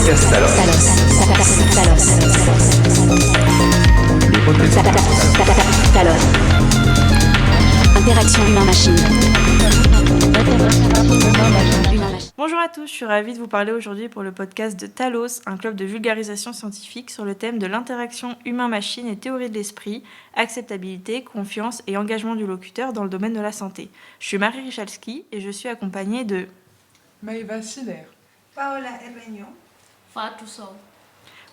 podcast Talos. Le podcast Talos. Interaction humain-machine. Bonjour à tous, je suis ravie de vous parler aujourd'hui pour le podcast de Talos, un club de vulgarisation scientifique sur le thème de l'interaction humain-machine et théorie de l'esprit, acceptabilité, confiance et engagement du locuteur dans le domaine de la santé. Je suis Marie Richalski et je suis accompagnée de Maëva Siller, Paola Erregno, Fatou Sow.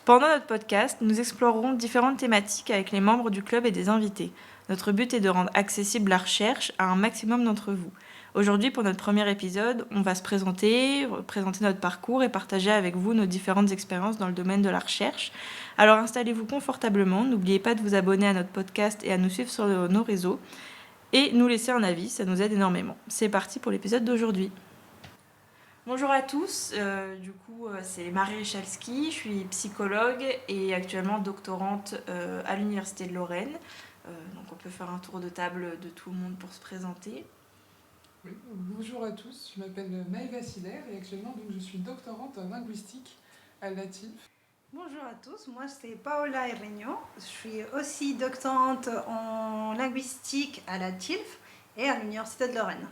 Pendant notre podcast, nous explorerons différentes thématiques avec les membres du club et des invités. Notre but est de rendre accessible la recherche à un maximum d'entre vous. Aujourd'hui, pour notre premier épisode, on va se présenter notre parcours et partager avec vous nos différentes expériences dans le domaine de la recherche. Alors installez-vous confortablement, n'oubliez pas de vous abonner à notre podcast et à nous suivre sur nos réseaux et nous laisser un avis, ça nous aide énormément. C'est parti pour l'épisode d'aujourd'hui. Bonjour à tous, c'est Marie Richalski, je suis psychologue et actuellement doctorante à l'Université de Lorraine. Donc on peut faire un tour de table de tout le monde pour se présenter. Oui, bonjour à tous, je m'appelle Maëva Siller et actuellement je suis doctorante en linguistique à la TILF. Bonjour à tous, moi c'est Paola Erregno, je suis aussi doctorante en linguistique à la TILF et à l'Université de Lorraine.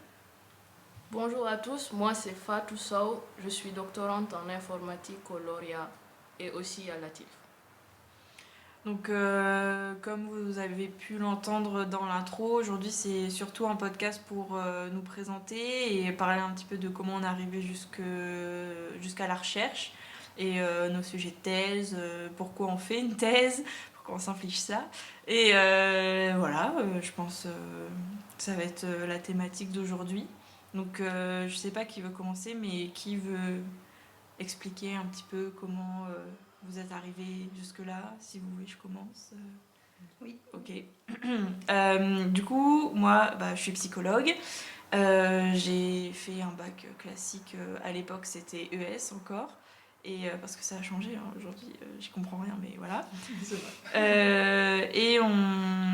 Bonjour à tous, moi c'est Fatou Sow, je suis doctorante en informatique au Lauréat et aussi à la TILF. Donc comme vous avez pu l'entendre dans l'intro, aujourd'hui c'est surtout un podcast pour nous présenter et parler un petit peu de comment on est arrivé jusqu'à la recherche et nos sujets de thèse, pourquoi on fait une thèse, pourquoi on s'inflige ça. Et je pense que ça va être la thématique d'aujourd'hui. Donc je ne sais pas qui veut commencer, mais qui veut expliquer un petit peu comment vous êtes arrivé jusque-là. Si vous voulez, je commence. Oui. Ok. Du coup, moi, je suis psychologue. J'ai fait un bac classique. À l'époque, c'était ES encore. Et parce que ça a changé, hein, aujourd'hui, j'y comprends rien, mais voilà.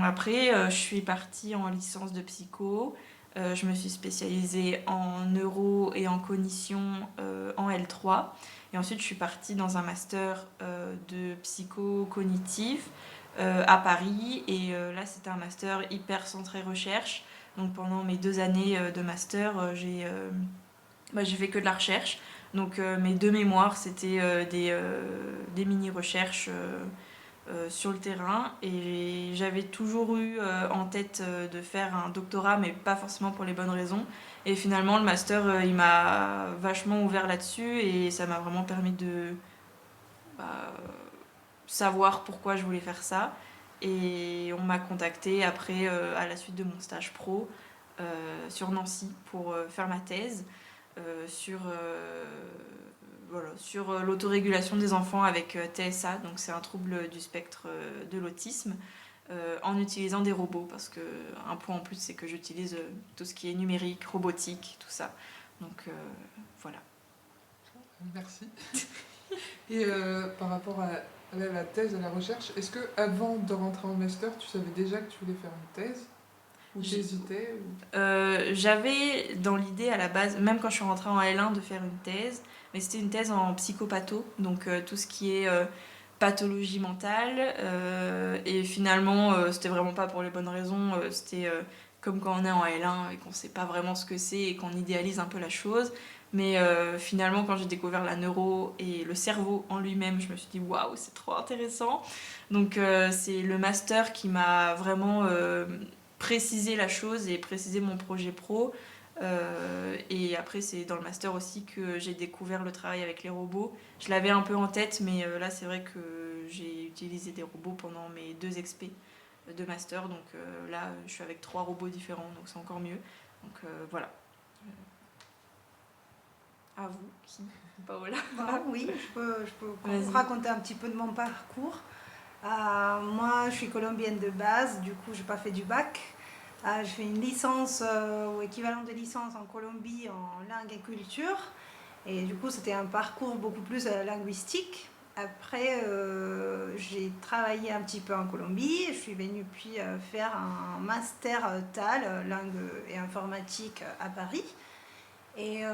Après, je suis partie en licence de psycho. Je me suis spécialisée en neuro et en cognition en L3. Et ensuite, je suis partie dans un master de psycho-cognitif à Paris. Et là, c'était un master hyper centré recherche. Donc pendant mes 2 années de master, j'ai fait que de la recherche. Donc mes 2 mémoires, c'était des mini-recherches sur le terrain. Et j'avais toujours eu en tête de faire un doctorat, mais pas forcément pour les bonnes raisons. Et finalement, le master, il m'a vachement ouvert là-dessus et ça m'a vraiment permis de savoir pourquoi je voulais faire ça. Et on m'a contactée après, à la suite de mon stage pro, sur Nancy pour faire ma thèse sur l'autorégulation des enfants avec TSA, donc c'est un trouble du spectre de l'autisme, en utilisant des robots, parce qu'un point en plus, c'est que j'utilise tout ce qui est numérique, robotique, tout ça. Donc voilà. Merci. Et par rapport à la thèse, à la recherche, est-ce que avant de rentrer en master, tu savais déjà que tu voulais faire une thèse ? Ou t'hésitais J'avais dans l'idée à la base, même quand je suis rentrée en L1, de faire une thèse, mais c'était une thèse en psychopatho, donc tout ce qui est pathologie mentale, et finalement c'était vraiment pas pour les bonnes raisons, c'était comme quand on est en L1 et qu'on sait pas vraiment ce que c'est et qu'on idéalise un peu la chose, mais finalement quand j'ai découvert la neuro et le cerveau en lui-même, je me suis dit waouh, c'est trop intéressant. Donc c'est le master qui m'a vraiment précisé la chose et précisé mon projet pro. Et après, c'est dans le master aussi que j'ai découvert le travail avec les robots. Je l'avais un peu en tête, mais là, c'est vrai que j'ai utilisé des robots pendant mes 2 expés de master. Donc là, je suis avec 3 robots différents, donc c'est encore mieux. Donc voilà. À vous, qui Paola. Oui, je peux vous raconter un petit peu de mon parcours. Moi, je suis colombienne de base, du coup, je n'ai pas fait du bac. J'ai fait une licence ou équivalent de licence en Colombie en langue et culture. Et du coup, c'était un parcours beaucoup plus linguistique. Après, j'ai travaillé un petit peu en Colombie. Je suis venue puis faire un master TAL, langue et informatique, à Paris. Et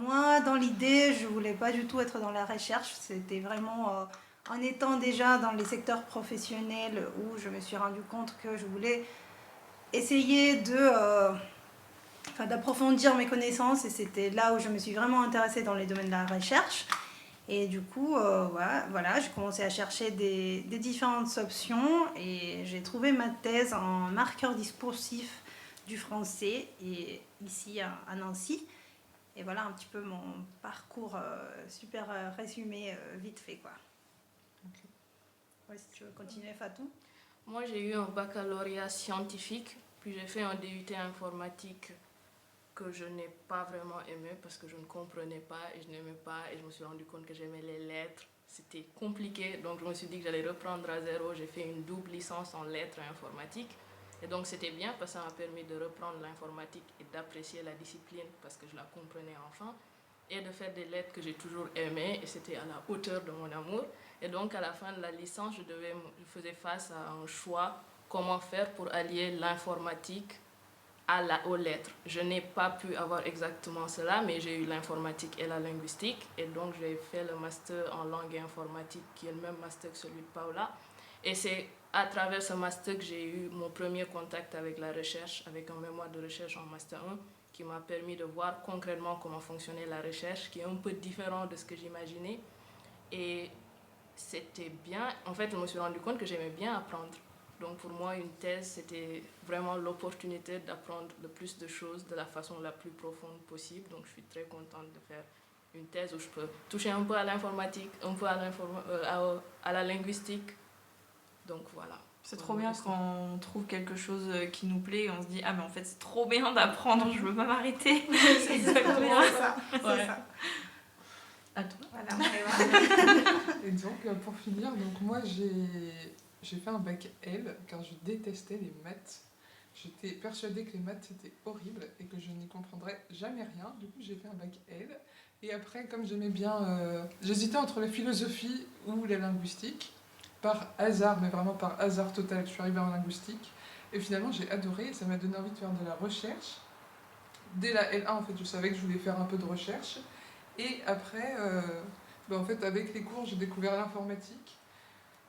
moi, dans l'idée, je voulais pas du tout être dans la recherche. C'était vraiment en étant déjà dans les secteurs professionnels où je me suis rendu compte que je voulais essayer d'approfondir mes connaissances, et c'était là où je me suis vraiment intéressée dans les domaines de la recherche. Et du coup, voilà, j'ai commencé à chercher des différentes options, et j'ai trouvé ma thèse en marqueur discursif du français et ici à Nancy. Et voilà un petit peu mon parcours super résumé vite fait, quoi. Ok. Ouais, si tu veux continuer, Fatou. Moi, j'ai eu un baccalauréat scientifique, puis j'ai fait un DUT informatique que je n'ai pas vraiment aimé parce que je ne comprenais pas et je n'aimais pas, et je me suis rendu compte que j'aimais les lettres. C'était compliqué, donc je me suis dit que j'allais reprendre à zéro. J'ai fait une double licence en lettres et informatique. Et donc c'était bien parce que ça m'a permis de reprendre l'informatique et d'apprécier la discipline parce que je la comprenais enfin, et de faire des lettres que j'ai toujours aimées, et c'était à la hauteur de mon amour. Et donc à la fin de la licence, je faisais face à un choix: comment faire pour allier l'informatique aux lettres. Je n'ai pas pu avoir exactement cela, mais j'ai eu l'informatique et la linguistique, et donc j'ai fait le master en langue et informatique qui est le même master que celui de Paula. Et c'est à travers ce master que j'ai eu mon premier contact avec la recherche, avec un mémoire de recherche en master 1 qui m'a permis de voir concrètement comment fonctionnait la recherche, qui est un peu différent de ce que j'imaginais. Et c'était bien. En fait, je me suis rendu compte que j'aimais bien apprendre. Donc pour moi, une thèse, c'était vraiment l'opportunité d'apprendre le plus de choses de la façon la plus profonde possible. Donc je suis très contente de faire une thèse où je peux toucher un peu à l'informatique, un peu à la linguistique. Donc voilà. C'est trop bien quand on trouve quelque chose qui nous plaît et on se dit « Ah mais en fait c'est trop bien d'apprendre, je veux pas m'arrêter ». C'est exactement ça. Ouais. C'est ça. À toi. Voilà. Et donc, pour finir, donc moi j'ai fait un bac L car je détestais les maths. J'étais persuadée que les maths c'était horrible et que je n'y comprendrais jamais rien. Du coup, j'ai fait un bac L. Et après, comme j'aimais bien, j'hésitais entre la philosophie ou la linguistique. Par hasard, mais vraiment par hasard total, je suis arrivée en linguistique. Et finalement, j'ai adoré, ça m'a donné envie de faire de la recherche. Dès la L1, en fait, je savais que je voulais faire un peu de recherche. Et après, en fait, avec les cours, j'ai découvert l'informatique.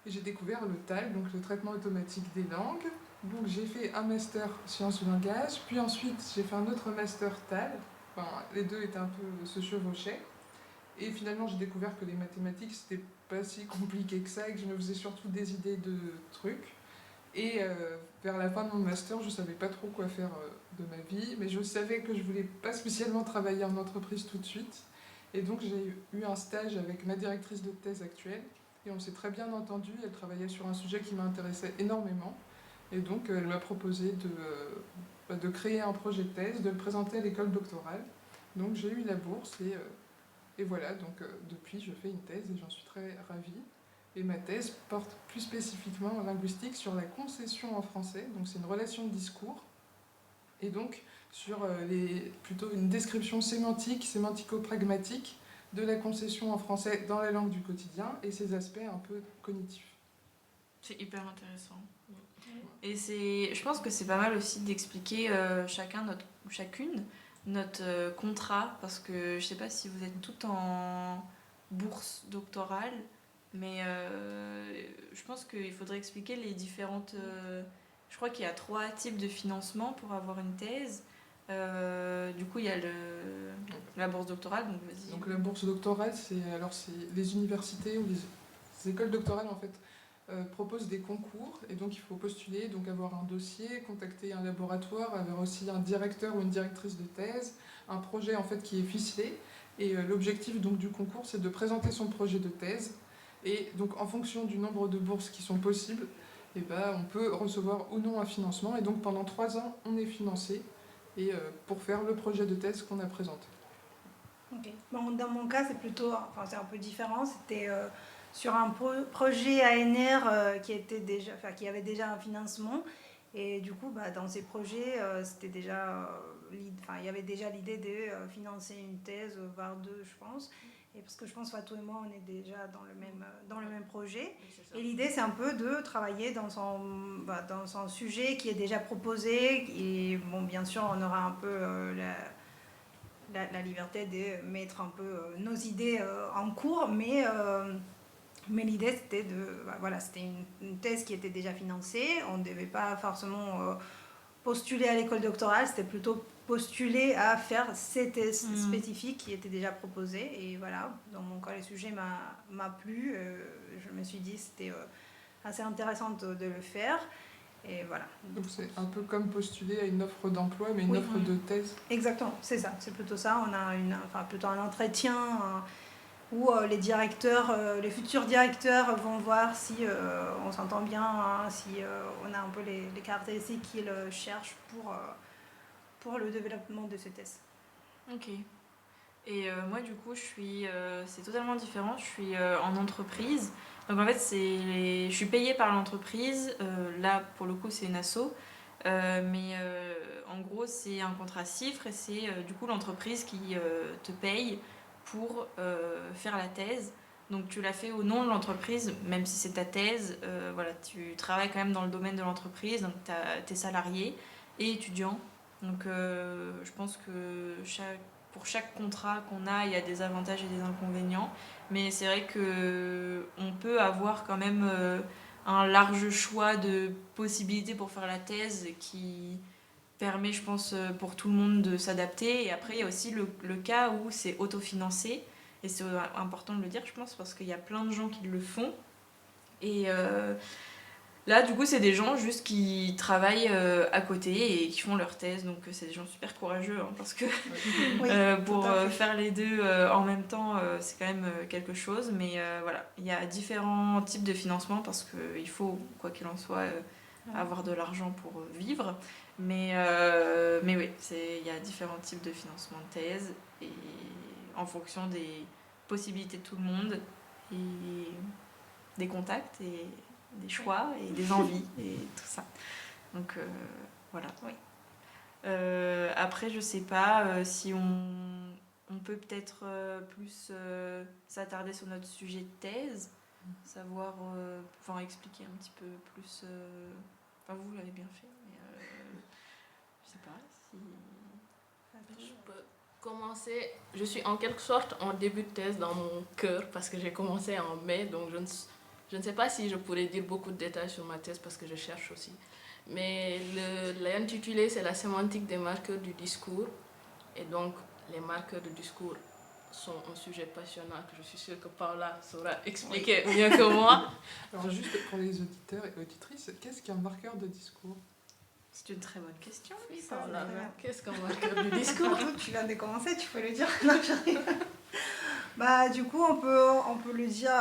Et j'ai découvert le TAL, donc le traitement automatique des langues. Donc j'ai fait un master sciences du langage, puis ensuite j'ai fait un autre master TAL. Enfin, les deux étaient un peu se chevauchaient. Et finalement, j'ai découvert que les mathématiques, c'était pas si compliqué que ça, et que je me faisais surtout des idées de trucs. Et vers la fin de mon master, je savais pas trop quoi faire de ma vie, mais je savais que je voulais pas spécialement travailler en entreprise tout de suite. Et donc j'ai eu un stage avec ma directrice de thèse actuelle, et on s'est très bien entendu. Elle travaillait sur un sujet qui m'intéressait énormément, et donc elle m'a proposé de créer un projet de thèse, de le présenter à l'école doctorale. Donc j'ai eu la bourse, et voilà, donc depuis je fais une thèse et j'en suis très ravie. Et ma thèse porte plus spécifiquement en linguistique sur la concession en français, donc c'est une relation de discours, et donc sur plutôt une description sémantique, sémantico-pragmatique de la concession en français dans la langue du quotidien et ses aspects un peu cognitifs. C'est hyper intéressant. Et je pense que c'est pas mal aussi d'expliquer chacune notre contrat, parce que je sais pas si vous êtes toutes en bourse doctorale, mais je pense qu'il faudrait expliquer les différentes... je crois qu'il y a 3 types de financement pour avoir une thèse. Du coup, il y a la bourse doctorale, donc vas-y. Donc la bourse doctorale, c'est les universités ou les écoles doctorales en fait proposent des concours, et donc il faut postuler, donc avoir un dossier, contacter un laboratoire, avoir aussi un directeur ou une directrice de thèse, un projet en fait qui est ficelé, et l'objectif donc du concours, c'est de présenter son projet de thèse, et donc en fonction du nombre de bourses qui sont possibles, et on peut recevoir ou non un financement, et donc pendant 3 ans on est financé pour faire le projet de thèse qu'on a présenté. Okay. Bon, dans mon cas, c'est un peu différent. C'était sur un projet ANR qui avait déjà un financement. Et du coup, dans ces projets, il y avait déjà l'idée de financer une thèse, voire 2, je pense. Et parce que je pense Fatou et moi, on est déjà dans le même projet. Et l'idée, c'est un peu de travailler dans son sujet qui est déjà proposé. Et bon, bien sûr, on aura un peu la liberté de mettre un peu nos idées en cours, mais l'idée c'était c'était une thèse qui était déjà financée, on ne devait pas forcément postuler à l'école doctorale, c'était plutôt postuler à faire ces thèses spécifiques qui étaient déjà proposées, et voilà, dans mon cas le sujet m'a plu, je me suis dit c'était assez intéressant de le faire. Et voilà. Donc c'est un peu comme postuler à une offre d'emploi, mais une offre de thèse. Exactement, c'est ça, c'est plutôt ça. On a plutôt un entretien où les directeurs, les futurs directeurs vont voir si on s'entend bien, si on a un peu les caractéristiques qu'ils cherchent pour le développement de ces thèses. Ok. Et moi, du coup, c'est totalement différent. Je suis en entreprise. Donc, en fait, je suis payée par l'entreprise. Là, pour le coup, c'est une asso. Mais en gros, c'est un contrat CIFRE et c'est du coup l'entreprise qui te paye pour faire la thèse. Donc, tu l'as fait au nom de l'entreprise, même si c'est ta thèse. Voilà, tu travailles quand même dans le domaine de l'entreprise. Donc, tu es salarié et étudiant. Donc, je pense que pour chaque contrat qu'on a, il y a des avantages et des inconvénients. Mais c'est vrai qu'on peut avoir quand même un large choix de possibilités pour faire la thèse qui permet, je pense, pour tout le monde de s'adapter. Et après, il y a aussi le cas où c'est autofinancé. Et c'est important de le dire, je pense, parce qu'il y a plein de gens qui le font. Et là, du coup, c'est des gens juste qui travaillent à côté et qui font leur thèse. Donc, c'est des gens super courageux, hein, parce que pour faire les deux en même temps, c'est quand même quelque chose. Mais voilà, il y a différents types de financement parce qu'il faut, quoi qu'il en soit, avoir de l'argent pour vivre. Mais oui, il y a différents types de financement de thèse et en fonction des possibilités de tout le monde et des contacts et des choix et des envies et tout ça. Donc voilà. Oui. Après, je sais pas si on peut peut-être plus s'attarder sur notre sujet de thèse, savoir, expliquer un petit peu plus. Vous l'avez bien fait, mais je sais pas si. Je peux commencer. Je suis en quelque sorte en début de thèse dans mon cœur parce que j'ai commencé en mai, donc je ne sais pas si je pourrais dire beaucoup de détails sur ma thèse parce que je cherche aussi. Mais l'intitulé, c'est la sémantique des marqueurs du discours. Et donc, les marqueurs du discours sont un sujet passionnant que je suis sûre que Paula saura expliquer mieux que moi. Alors juste pour les auditeurs et auditrices, qu'est-ce qu'un marqueur de discours ? C'est une très bonne question. Oui, Paula, qu'est-ce qu'un marqueur du discours ? Tu viens de commencer, tu peux le dire. Non, j'arrive. Du coup, on peut le dire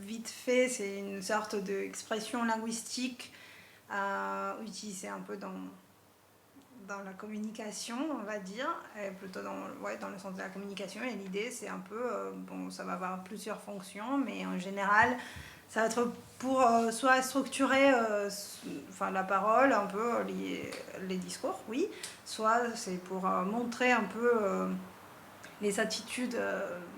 vite fait, c'est une sorte d'expression linguistique utilisée un peu dans la communication, on va dire, et plutôt dans le sens de la communication. Et l'idée, c'est un peu, ça va avoir plusieurs fonctions, mais en général, ça va être pour soit structurer la parole, un peu les discours, oui, soit c'est pour montrer un peu les attitudes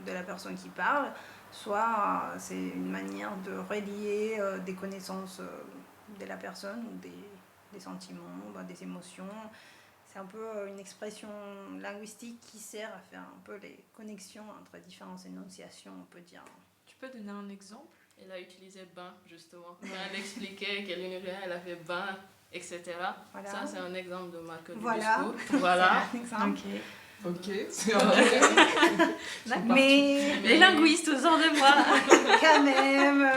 de la personne qui parle, soit c'est une manière de relier des connaissances de la personne ou des sentiments, des émotions. C'est un peu une expression linguistique qui sert à faire un peu les connexions entre différentes énonciations, on peut dire. Tu peux donner un exemple ? Elle a utilisé bain, justement. Elle expliquait qu'elle elle a fait bain, etc. Voilà. Ça, c'est un exemple de marqueur du discours. Voilà. C'est un exemple. Ok, c'est un mais les linguistes autour de moi, quand même.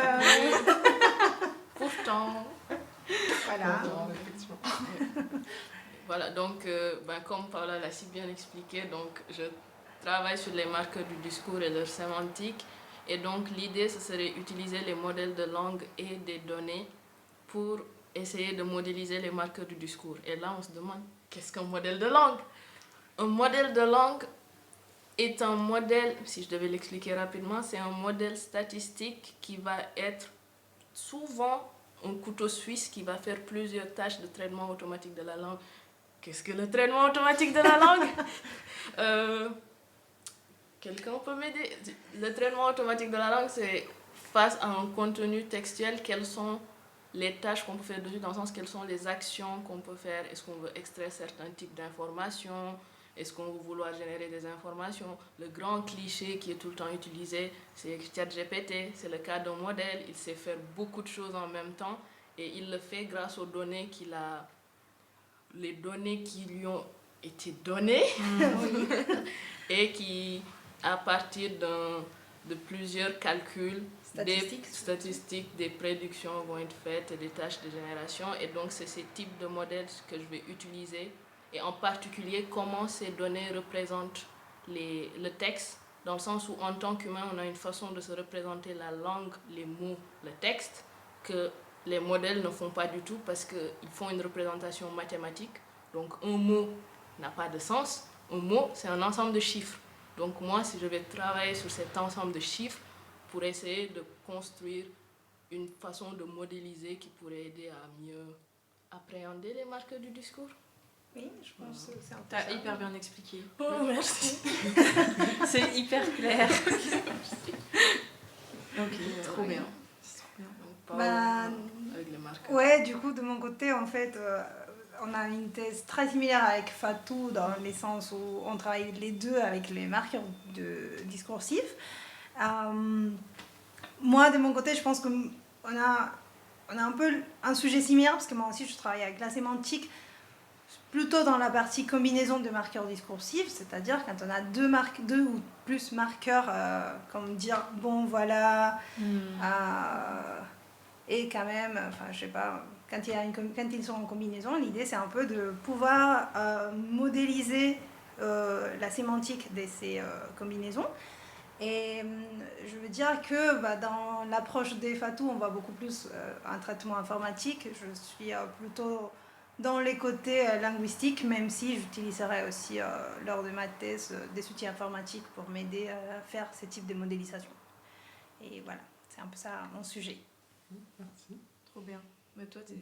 Pourtant. Voilà. Voilà, donc, comme Paula l'a si bien expliqué, donc, je travaille sur les marqueurs du discours et leur sémantique. Et donc, l'idée, ce serait d'utiliser les modèles de langue et des données pour essayer de modéliser les marqueurs du discours. Et là, on se demande, qu'est-ce qu'un modèle de langue ? Un modèle de langue est un modèle, si je devais l'expliquer rapidement, c'est un modèle statistique qui va être souvent un couteau suisse qui va faire plusieurs tâches de traitement automatique de la langue. Qu'est-ce que le traitement automatique de la langue ? Quelqu'un peut m'aider ? Le traitement automatique de la langue, c'est face à un contenu textuel, quelles sont les tâches qu'on peut faire dessus, dans le sens quelles sont les actions qu'on peut faire. Est-ce qu'on veut extraire certains types d'informations ? Est-ce qu'on va vouloir générer des informations? Le grand cliché qui est tout le temps utilisé, c'est ChatGPT, c'est le cas d'un modèle, il sait faire beaucoup de choses en même temps et il le fait grâce aux données les données qui lui ont été données et qui, à partir de plusieurs calculs, des statistiques, des prédictions vont être faites et des tâches de génération. Et donc, c'est ces types de modèles que je vais utiliser. Et en particulier, comment ces données représentent le texte, dans le sens où, en tant qu'humain, on a une façon de se représenter la langue, les mots, le texte, que les modèles ne font pas du tout parce qu'ils font une représentation mathématique. Donc, un mot n'a pas de sens. Un mot, c'est un ensemble de chiffres. Donc, moi, si je vais travailler sur cet ensemble de chiffres, pour essayer de construire une façon de modéliser qui pourrait aider à mieux appréhender les marqueurs du discours. Oui, je pense que c'est un peu T'as ça. hyper bien expliqué. Oh, merci. C'est hyper clair. Ok, trop bien. C'est trop bien. Donc, Bah, avec les marqueurs. Ouais, du coup, de mon côté, en fait, on a une thèse très similaire avec Fatou dans le sens où on travaille les deux avec les marqueurs discursifs. Moi, de mon côté, je pense qu'on a un peu un sujet similaire parce que moi aussi, je travaille avec la sémantique plutôt dans la partie combinaison de marqueurs discursifs, c'est-à-dire quand on a deux ou plus marqueurs, comme dire bon voilà, et quand même, enfin je sais pas, quand ils sont en combinaison, l'idée c'est un peu de pouvoir modéliser la sémantique de ces combinaisons. Et je veux dire que dans l'approche des Fatou, on voit beaucoup plus un traitement informatique. Je suis plutôt dans les côtés linguistiques, même si j'utiliserai aussi lors de ma thèse des outils informatiques pour m'aider à faire ce type de modélisation. Et voilà, c'est un peu ça mon sujet. Merci. Trop bien. Mais toi, t'es de...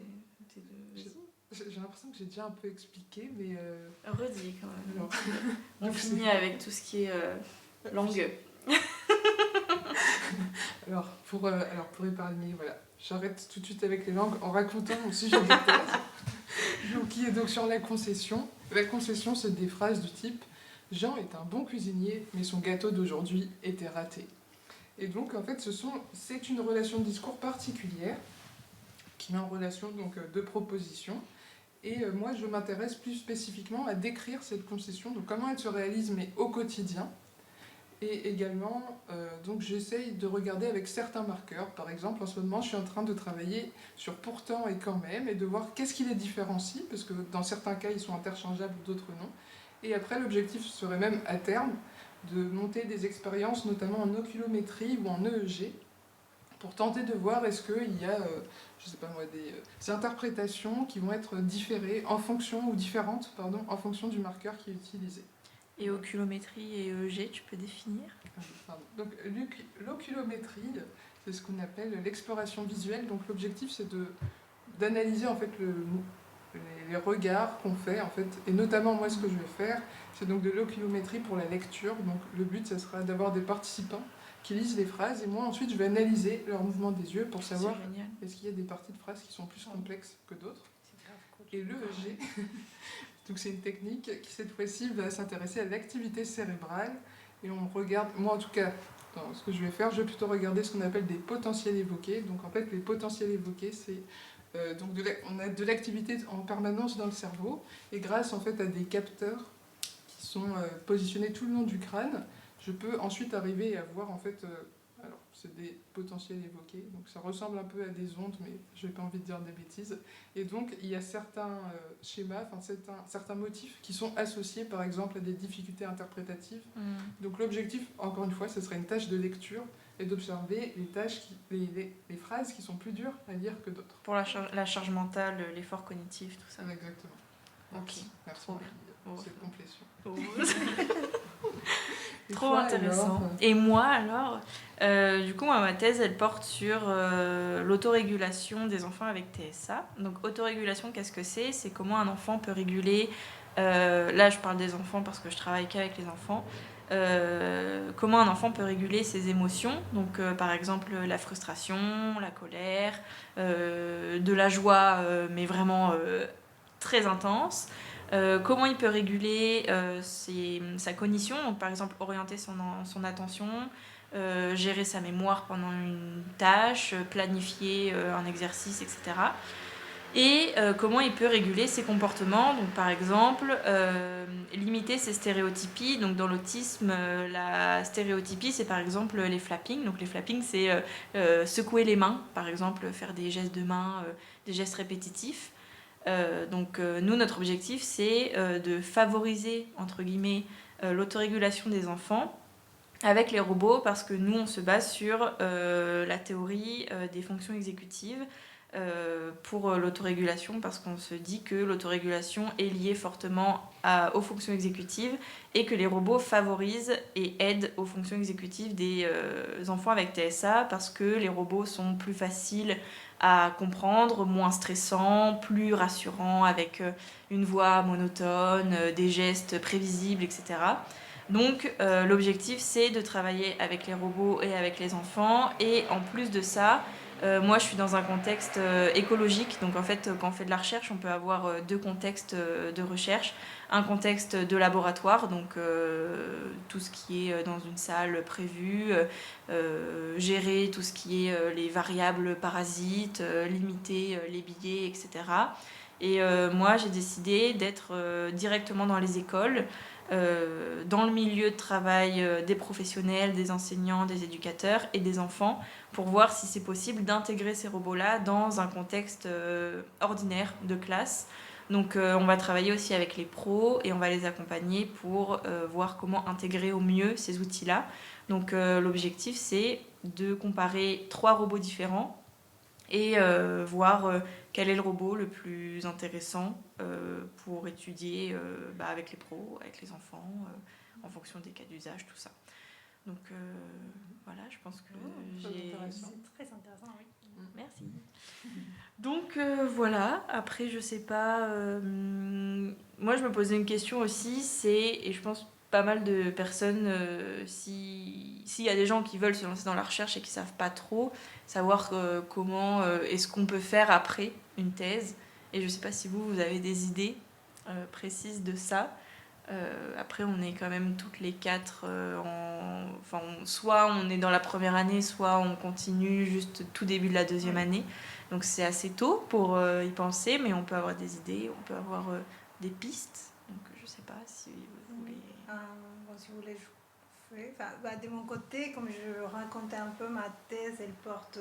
J'ai l'impression que j'ai déjà un peu expliqué, mais... Redis quand même. Alors, On donc, finit avec tout ce qui est langue. Alors, pour épargner, voilà, j'arrête tout de suite avec les langues en racontant mon sujet de thèse, qui est donc sur la concession. La concession, c'est des phrases du type « Jean est un bon cuisinier, mais son gâteau d'aujourd'hui était raté ». Et donc, en fait, c'est une relation de discours particulière qui met en relation donc deux propositions. Et moi, je m'intéresse plus spécifiquement à décrire cette concession, donc comment elle se réalise, mais au quotidien. Et également, donc j'essaye de regarder avec certains marqueurs. Par exemple, en ce moment, je suis en train de travailler sur pourtant et quand même, et de voir qu'est-ce qui les différencie, parce que dans certains cas, ils sont interchangeables, d'autres non. Et après, l'objectif serait même, à terme, de monter des expériences, notamment en oculométrie ou en EEG, pour tenter de voir est-ce qu'il y a, je sais pas moi, des interprétations qui vont être différées en fonction, ou différentes, pardon, en fonction du marqueur qui est utilisé. Et oculométrie et EEG, tu peux définir? Pardon. Donc l'oculométrie, c'est ce qu'on appelle l'exploration visuelle. Donc l'objectif, c'est d'analyser en fait les regards qu'on fait, en fait, et notamment moi ce que je vais faire, c'est donc de l'oculométrie pour la lecture. Donc le but, ça sera d'avoir des participants qui lisent les phrases, et moi ensuite je vais analyser leur mouvement des yeux pour savoir est-ce qu'il y a des parties de phrases qui sont plus complexes que d'autres. Et l'EEG, donc c'est une technique qui cette fois-ci va s'intéresser à l'activité cérébrale, et on regarde, moi en tout cas, dans ce que je vais faire, je vais plutôt regarder ce qu'on appelle des potentiels évoqués. Donc en fait les potentiels évoqués, c'est on a de l'activité en permanence dans le cerveau, et grâce en fait à des capteurs qui sont positionnés tout le long du crâne, je peux ensuite arriver à voir en fait, alors c'est des potentiels évoqués, donc ça ressemble un peu à des ondes, mais je n'ai pas envie de dire des bêtises. Et donc il y a certains schémas, certains motifs qui sont associés par exemple à des difficultés interprétatives. Donc l'objectif, encore une fois, ce serait une tâche de lecture et d'observer les phrases qui sont plus dures à lire que d'autres. Pour la charge mentale, l'effort cognitif, tout ça. Exactement. Ok. Merci Trop Marie. bien. Cette complétion. Et Trop toi, intéressant. alors Et moi alors, du coup, ma thèse elle porte sur l'autorégulation des enfants avec TSA. Donc autorégulation, qu'est-ce que c'est? C'est comment un enfant peut réguler, là je parle des enfants parce que je travaille qu'avec les enfants, comment un enfant peut réguler ses émotions, donc par exemple la frustration, la colère, de la joie mais vraiment très intense, Comment il peut réguler sa cognition, donc par exemple orienter son attention, gérer sa mémoire pendant une tâche, planifier un exercice, etc. Et comment il peut réguler ses comportements, donc par exemple limiter ses stéréotypies. Donc dans l'autisme, la stéréotypie c'est par exemple les flappings. Donc les flappings c'est secouer les mains, par exemple faire des gestes de main, des gestes répétitifs. Nous notre objectif c'est de favoriser entre guillemets l'autorégulation des enfants avec les robots, parce que nous on se base sur la théorie des fonctions exécutives pour l'autorégulation, parce qu'on se dit que l'autorégulation est liée fortement aux fonctions exécutives et que les robots favorisent et aident aux fonctions exécutives des enfants avec TSA, parce que les robots sont plus faciles à comprendre, moins stressants, plus rassurants, avec une voix monotone, des gestes prévisibles, etc. Donc l'objectif c'est de travailler avec les robots et avec les enfants, et en plus de ça, moi je suis dans un contexte écologique, donc en fait quand on fait de la recherche on peut avoir deux contextes de recherche. Un contexte de laboratoire, donc tout ce qui est dans une salle prévue, gérer tout ce qui est les variables parasites, limiter les billets, etc. Et moi j'ai décidé d'être directement dans les écoles, dans le milieu de travail des professionnels, des enseignants, des éducateurs et des enfants, pour voir si c'est possible d'intégrer ces robots-là dans un contexte ordinaire de classe. Donc on va travailler aussi avec les pros et on va les accompagner pour voir comment intégrer au mieux ces outils-là. Donc l'objectif c'est de comparer 3 robots différents et voir quel est le robot le plus intéressant pour étudier avec les pros, avec les enfants, en fonction des cas d'usage, tout ça. Donc voilà, je pense que j'ai... C'est très intéressant, oui. Merci. Donc voilà, après je sais pas... moi je me posais une question aussi, et je pense pas mal de personnes, s'il y a des gens qui veulent se lancer dans la recherche et qui savent pas trop, savoir comment est-ce qu'on peut faire après une thèse. Et je sais pas si vous avez des idées précises de ça. Après on est quand même toutes les 4 soit on est dans la première année, soit on continue juste tout début de la deuxième année. Donc c'est assez tôt pour y penser, mais on peut avoir des idées, on peut avoir des pistes. Donc je sais pas si vous voulez... Si vous voulez, je fais. De mon côté, comme je racontais un peu, ma thèse, elle porte...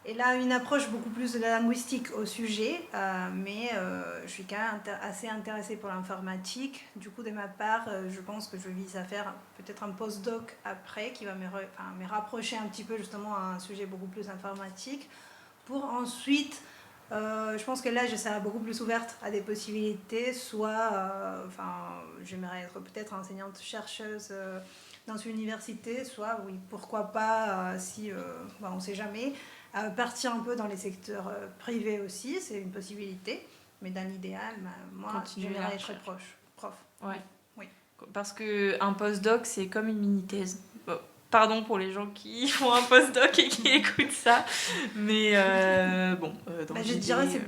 elle a une approche beaucoup plus de la linguistique au sujet, mais je suis quand même assez intéressée pour l'informatique. Du coup, de ma part, je pense que je vise à faire peut-être un postdoc après, qui va me rapprocher un petit peu justement à un sujet beaucoup plus informatique, pour ensuite... je pense que là, je serai beaucoup plus ouverte à des possibilités, soit j'aimerais être peut-être enseignante-chercheuse dans une université, soit, oui, pourquoi pas, on ne sait jamais, partir un peu dans les secteurs privés aussi, c'est une possibilité, mais dans l'idéal, moi, j'aimerais être prof. Ouais. Oui. Parce qu'un postdoc, c'est comme une mini-thèse. Bon, pardon pour les gens qui font un postdoc et qui écoutent ça, mais je dirais que c'est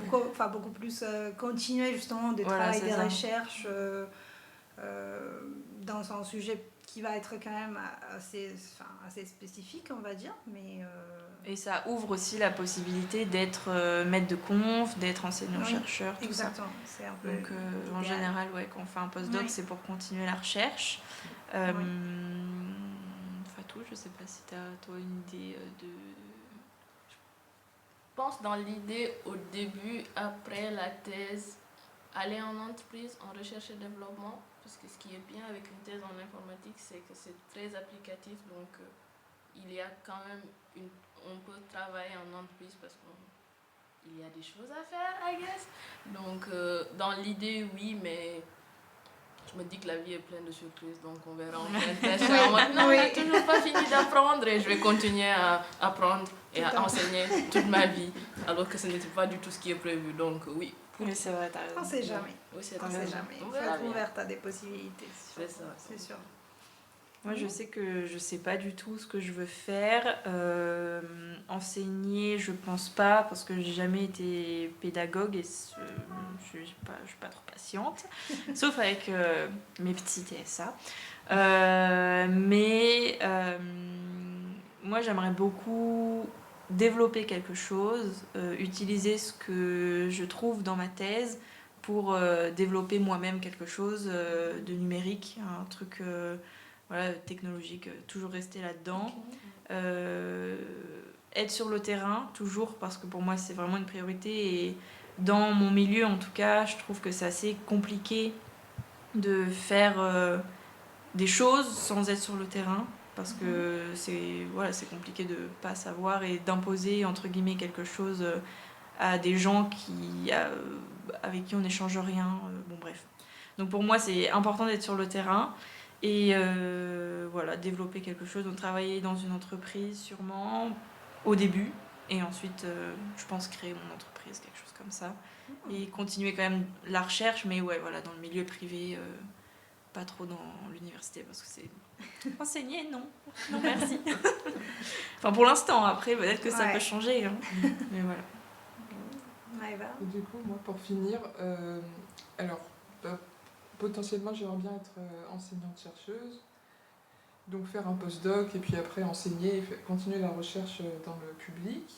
beaucoup plus continuer justement de travail des recherches dans un sujet qui va être quand même assez spécifique, on va dire, mais... Et ça ouvre aussi la possibilité d'être maître de conf, d'être enseignant-chercheur, tout exactement, ça. C'est un peu donc en général, quand on fait un postdoc, c'est pour continuer la recherche. Fatou, je sais pas si tu as toi une idée de... Je pense dans l'idée au début, après la thèse, aller en entreprise, en recherche et développement, parce que ce qui est bien avec une thèse en informatique, c'est que c'est très applicatif, donc il y a quand même on peut travailler en entreprise parce qu'il y a des choses à faire, I guess. Donc dans l'idée, oui, mais je me dis que la vie est pleine de surprises, donc on verra en pleine thèse. Maintenant, on n'a toujours pas fini d'apprendre et je vais continuer à apprendre et à enseigner toute ma vie, alors que ce n'était pas du tout ce qui est prévu, donc oui. Oui, c'est vrai, t'as raison. On ne sait jamais. Oui, On ne sait jamais. Il faut être ouverte à des possibilités. C'est ça. C'est sûr. Moi, je sais que je sais pas du tout ce que je veux faire. Enseigner, je pense pas, parce que j'ai jamais été pédagogue et je suis pas trop patiente, sauf avec mes petits TSA. Moi, j'aimerais beaucoup développer quelque chose, utiliser ce que je trouve dans ma thèse pour développer moi-même quelque chose de numérique, un truc technologique, toujours rester là-dedans. Être sur le terrain, toujours, parce que pour moi, c'est vraiment une priorité. Et dans mon milieu, en tout cas, je trouve que c'est assez compliqué de faire des choses sans être sur le terrain. Parce que c'est compliqué de pas savoir et d'imposer, entre guillemets, quelque chose à des gens avec qui on n'échange rien. Bon, bref. Donc pour moi, c'est important d'être sur le terrain et développer quelque chose. Donc travailler dans une entreprise, sûrement, au début. Et ensuite, je pense créer mon entreprise, quelque chose comme ça. Et continuer quand même la recherche, mais dans le milieu privé, pas trop dans l'université, parce que c'est... Enseigner, non. Non, merci. Enfin, pour l'instant, après, peut-être que ça peut changer. Hein. Mais voilà. Et du coup, moi, pour finir, potentiellement, j'aimerais bien être enseignante-chercheuse, donc faire un postdoc et puis après enseigner et continuer la recherche dans le public.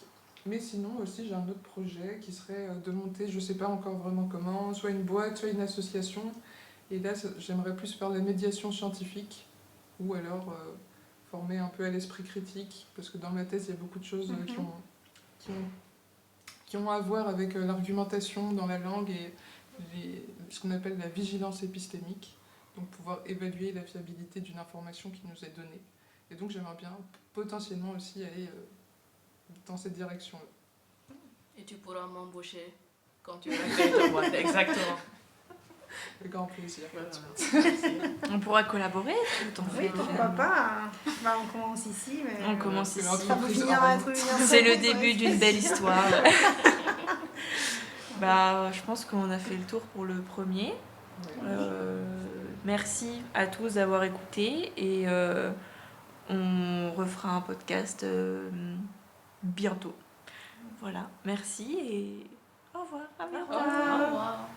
Mais sinon aussi, j'ai un autre projet qui serait de monter, je ne sais pas encore vraiment comment, soit une boîte, soit une association. Et là, j'aimerais plus faire de la médiation scientifique ou alors former un peu à l'esprit critique, parce que dans ma thèse, il y a beaucoup de choses qui ont à voir avec l'argumentation dans la langue et ce qu'on appelle la vigilance épistémique, donc pouvoir évaluer la fiabilité d'une information qui nous est donnée. Et donc j'aimerais bien potentiellement aussi aller dans cette direction-là. Et tu pourras m'embaucher quand tu auras créé ta boîte, exactement. Avec grand plaisir. On pourra collaborer, tout en fait. Oui, pourquoi pas. On commence ici, mais... On commence ici. Ça peut finir à être une C'est le début d'une belle histoire. Je pense qu'on a fait le tour pour le premier. Merci à tous d'avoir écouté et on refera un podcast bientôt. Voilà, merci et au revoir. À bientôt. Au revoir.